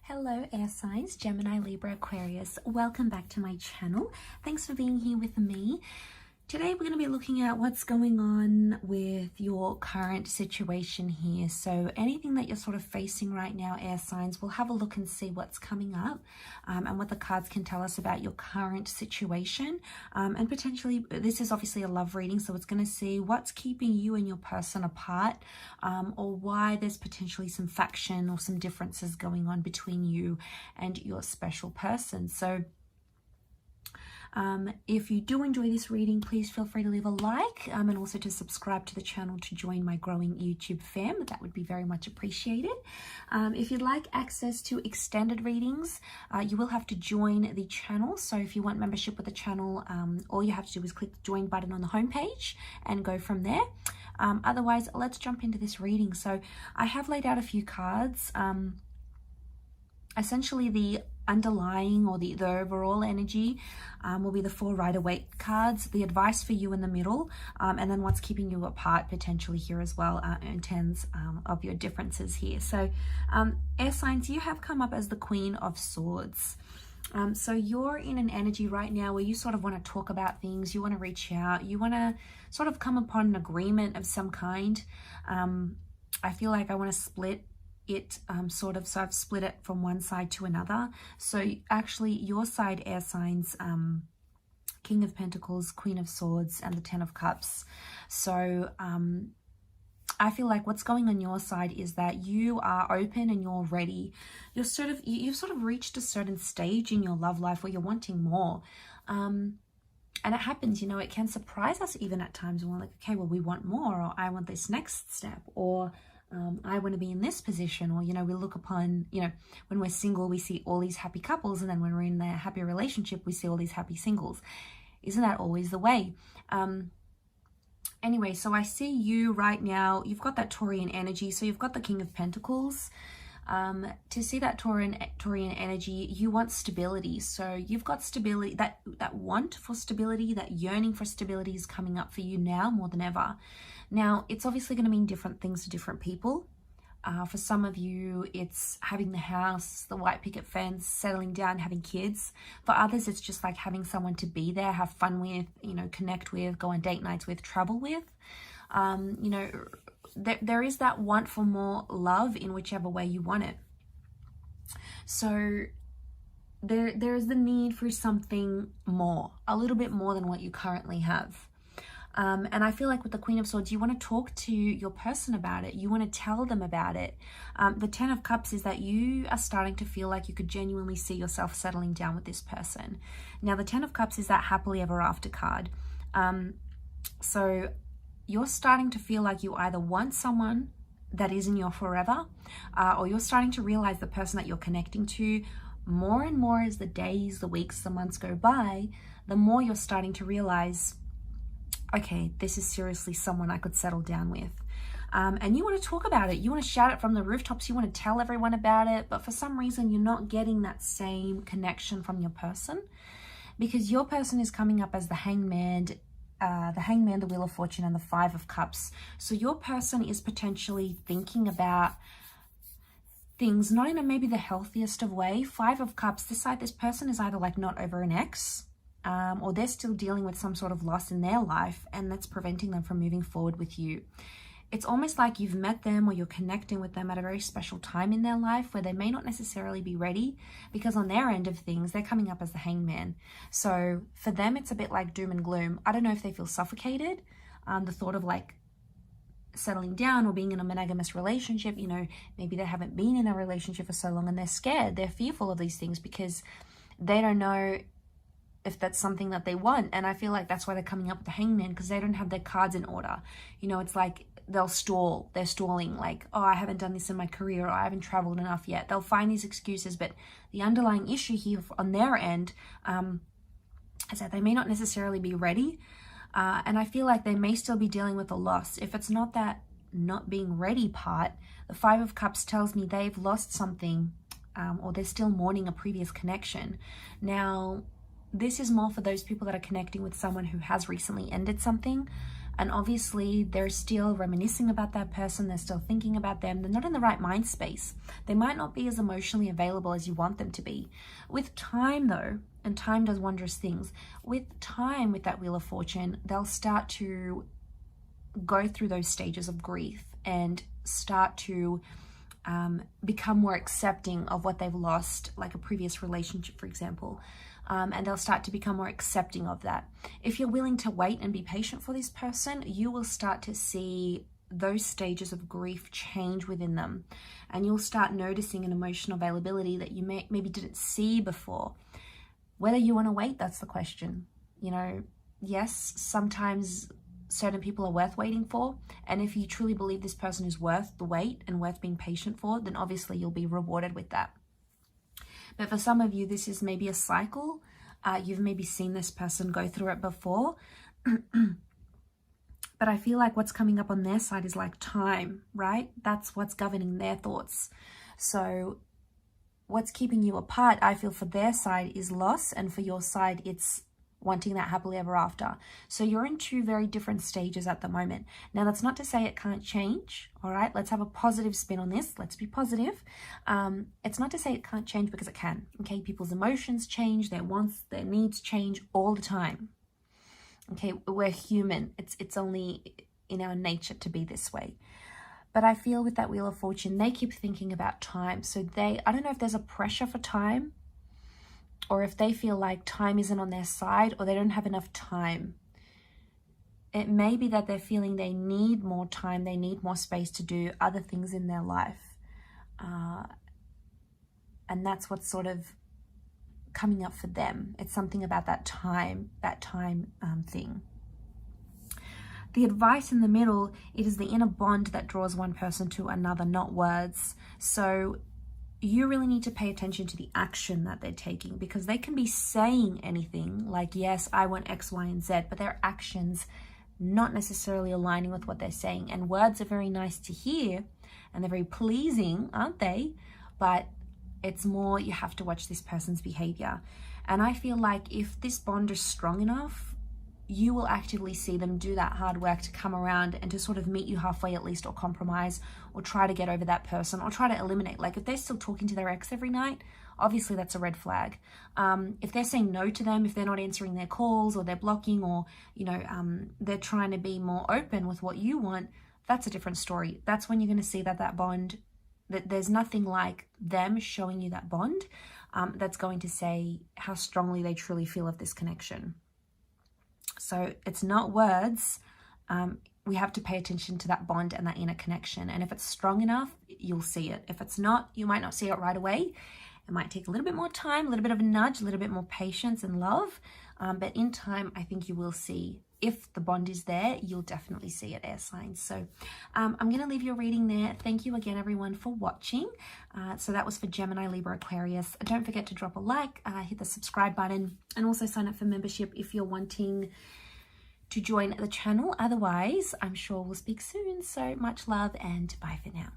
Hello air signs, Gemini, Libra, Aquarius. Welcome back to my channel. Thanks for being here with me. Today we're going to be looking at what's going on with your current situation here. So anything that you're sort of facing right now, air signs, we'll have a look and see what's coming up and what the cards can tell us about your current situation. And potentially, this is obviously a love reading, so it's going to see what's keeping you and your person apart, or why there's potentially some faction or some differences going on between you and your special person. So if you do enjoy this reading, please feel free to leave a like and also to subscribe to the channel to join my growing YouTube fam. That would be very much appreciated. If you'd like access to extended readings, you will have to join the channel. So if you want membership with the channel, all you have to do is click the join button on the homepage and go from there. Otherwise, let's jump into this reading. So I have laid out a few cards. Essentially, the underlying or the overall energy will be the 4 Rider-Waite cards, the advice for you in the middle, and then what's keeping you apart potentially here as well in terms of your differences here. So air signs, you have come up as the Queen of Swords. So you're in an energy right now where you sort of want to talk about things, you want to reach out, you want to sort of come upon an agreement of some kind. I feel like I want to split it so I've split it from one side to another. So actually your side, air signs, King of Pentacles, Queen of Swords, and the 10 of Cups. So I feel like what's going on your side is that you are open and you're ready. You've sort of reached a certain stage in your love life where you're wanting more. And it happens, you know, it can surprise us even at times when we're like, okay, well, we want more, or I want this next step, or I want to be in this position, or, you know, we look upon, you know, when we're single, we see all these happy couples, and then when we're in a happy relationship, we see all these happy singles. Isn't that always the way? Anyway, so I see you right now, you've got that Taurian energy, so you've got the King of Pentacles. To see that Taurian energy, you want stability. So you've got stability, that want for stability, that yearning for stability is coming up for you now more than ever. Now, it's obviously going to mean different things to different people. For some of you, it's having the house, the white picket fence, settling down, having kids. For others, it's just like having someone to be there, have fun with, you know, connect with, go on date nights with, travel with. You know, there is that want for more love in whichever way you want it. So there is the need for something more, a little bit more than what you currently have. And I feel like with the Queen of Swords, you want to talk to your person about it. You want to tell them about it. The 10 of Cups is that you are starting to feel like you could genuinely see yourself settling down with this person. Now, the 10 of Cups is that happily ever after card. So you're starting to feel like you either want someone that is in your forever, or you're starting to realize the person that you're connecting to more and more as the days, the weeks, the months go by, the more you're starting to realize, okay, this is seriously someone I could settle down with. And you want to talk about it. You want to shout it from the rooftops. You want to tell everyone about it. But for some reason, you're not getting that same connection from your person, because your person is coming up as the Hangman, the Wheel of Fortune, and the 5 of Cups. So your person is potentially thinking about things not in maybe the healthiest of way. 5 of Cups, this person is either like not over an ex, or they're still dealing with some sort of loss in their life, and that's preventing them from moving forward with you. It's almost like you've met them or you're connecting with them at a very special time in their life where they may not necessarily be ready, because on their end of things, they're coming up as the Hangman. So for them, it's a bit like doom and gloom. I don't know if they feel suffocated. The thought of like settling down or being in a monogamous relationship, you know, maybe they haven't been in a relationship for so long and they're scared. They're fearful of these things because they don't know if that's something that they want. And I feel like that's why they're coming up with the Hangman, because they don't have their cards in order. You know, it's like they'll stall. They're stalling, like, oh, I haven't done this in my career, or I haven't traveled enough yet. They'll find these excuses, but the underlying issue here on their end is that they may not necessarily be ready. And I feel like they may still be dealing with a loss. If it's not that not being ready part, the 5 of Cups tells me they've lost something, or they're still mourning a previous connection. Now, this is more for those people that are connecting with someone who has recently ended something. And obviously they're still reminiscing about that person. They're still thinking about them. They're not in the right mind space. They might not be as emotionally available as you want them to be. With time though, and time does wondrous things, with time, with that Wheel of Fortune, they'll start to go through those stages of grief and start to become more accepting of what they've lost, like a previous relationship, for example. And they'll start to become more accepting of that. If you're willing to wait and be patient for this person, you will start to see those stages of grief change within them. And you'll start noticing an emotional availability that you maybe didn't see before. Whether you want to wait, that's the question. You know, yes, sometimes certain people are worth waiting for. And if you truly believe this person is worth the wait and worth being patient for, then obviously you'll be rewarded with that. But for some of you, this is maybe a cycle. You've maybe seen this person go through it before. But I feel like what's coming up on their side is like time, right? That's what's governing their thoughts. So what's keeping you apart, I feel, for their side is loss, and for your side, it's wanting that happily ever after. So you're in two very different stages at the moment. Now, that's not to say it can't change, all right? Let's have a positive spin on this. Let's be positive. It's not to say it can't change, because it can, okay? People's emotions change, their wants, their needs change all the time, okay? We're human. It's only in our nature to be this way. But I feel with that Wheel of Fortune, they keep thinking about time. So I don't know if there's a pressure for time, or if they feel like time isn't on their side, or they don't have enough time. It may be that they're feeling they need more time, they need more space to do other things in their life. And that's what's sort of coming up for them. It's something about that time thing. The advice in the middle, it is the inner bond that draws one person to another, not words. So you really need to pay attention to the action that they're taking, because they can be saying anything like, yes, I want X, Y, and Z, but their actions not necessarily aligning with what they're saying. And words are very nice to hear and they're very pleasing, aren't they? But it's more, you have to watch this person's behavior. And I feel like if this bond is strong enough, you will actively see them do that hard work to come around and to sort of meet you halfway at least, or compromise, or try to get over that person, or try to eliminate. Like if they're still talking to their ex every night, obviously that's a red flag. If they're saying no to them, if they're not answering their calls, or they're blocking, or, you know, they're trying to be more open with what you want, that's a different story. That's when you're going to see that bond, that there's nothing like them showing you that bond that's going to say how strongly they truly feel of this connection. So it's not words. We have to pay attention to that bond and that inner connection. And if it's strong enough, you'll see it. If it's not, you might not see it right away. It might take a little bit more time, a little bit of a nudge, a little bit more patience and love. But in time, I think you will see. If the bond is there, you'll definitely see it, air signs. So I'm going to leave your reading there. Thank you again, everyone, for watching. So that was for Gemini, Libra, Aquarius. Don't forget to drop a like, hit the subscribe button, and also sign up for membership if you're wanting to join the channel. Otherwise, I'm sure we'll speak soon. So much love, and bye for now.